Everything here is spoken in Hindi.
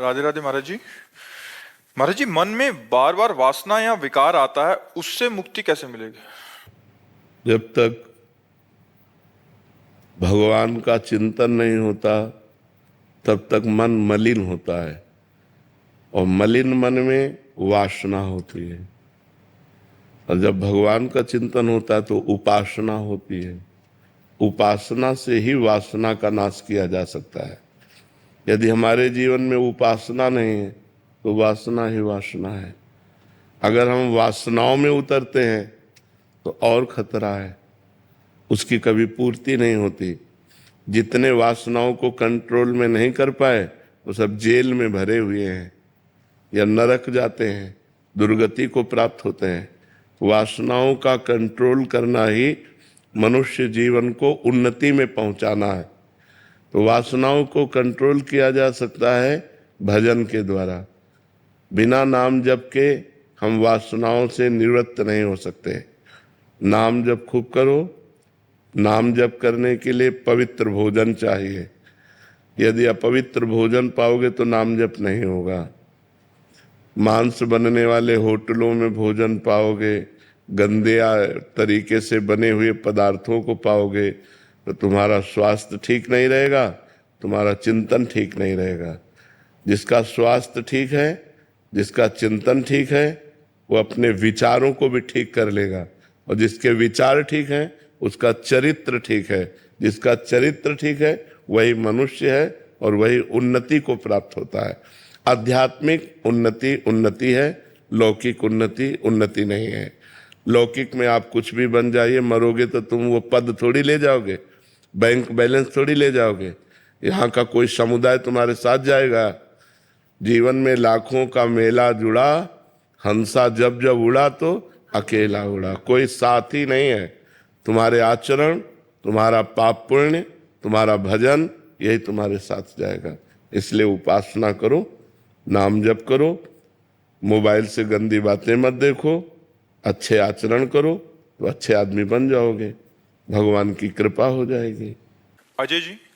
राधे राधे महाराज जी। महाराज जी, मन में बार बार वासना या विकार आता है, उससे मुक्ति कैसे मिलेगी? जब तक भगवान का चिंतन नहीं होता तब तक मन मलिन होता है, और मलिन मन में वासना होती है। और जब भगवान का चिंतन होता है तो उपासना होती है। उपासना से ही वासना का नाश किया जा सकता है। यदि हमारे जीवन में उपासना नहीं है तो वासना ही वासना है। अगर हम वासनाओं में उतरते हैं तो और खतरा है, उसकी कभी पूर्ति नहीं होती। जितने वासनाओं को कंट्रोल में नहीं कर पाए वो सब जेल में भरे हुए हैं या नरक जाते हैं, दुर्गति को प्राप्त होते हैं। वासनाओं का कंट्रोल करना ही मनुष्य जीवन को उन्नति में पहुंचाना है। तो वासनाओं को कंट्रोल किया जा सकता है भजन के द्वारा। बिना नाम जप के हम वासनाओं से निवृत्त नहीं हो सकते। नाम जप खूब करो। नाम जप करने के लिए पवित्र भोजन चाहिए। यदि अपवित्र भोजन पाओगे तो नाम जप नहीं होगा। मांस बनने वाले होटलों में भोजन पाओगे, गंदे तरीके से बने हुए पदार्थों को पाओगे तो तुम्हारा स्वास्थ्य ठीक नहीं रहेगा, तुम्हारा चिंतन ठीक नहीं रहेगा। जिसका स्वास्थ्य ठीक है, जिसका चिंतन ठीक है, वो अपने विचारों को भी ठीक कर लेगा, और जिसके विचार ठीक हैं उसका चरित्र ठीक है। जिसका चरित्र ठीक है वही मनुष्य है और वही उन्नति को प्राप्त होता है। आध्यात्मिक उन्नति उन्नति है, लौकिक उन्नति उन्नति नहीं है। लौकिक में आप कुछ भी बन जाइए, मरोगे तो तुम वो पद थोड़ी ले जाओगे, बैंक बैलेंस थोड़ी ले जाओगे। यहाँ का कोई समुदाय तुम्हारे साथ जाएगा। जीवन में लाखों का मेला जुड़ा, हंसा जब जब उड़ा तो अकेला उड़ा। कोई साथी नहीं है। तुम्हारे आचरण, तुम्हारा पाप पुण्य, तुम्हारा भजन, यही तुम्हारे साथ जाएगा। इसलिए उपासना करो, नाम जप करो, मोबाइल से गंदी बातें मत देखो, अच्छे आचरण करो तो अच्छे आदमी बन जाओगे, भगवान की कृपा हो जाएगी। अजय जी,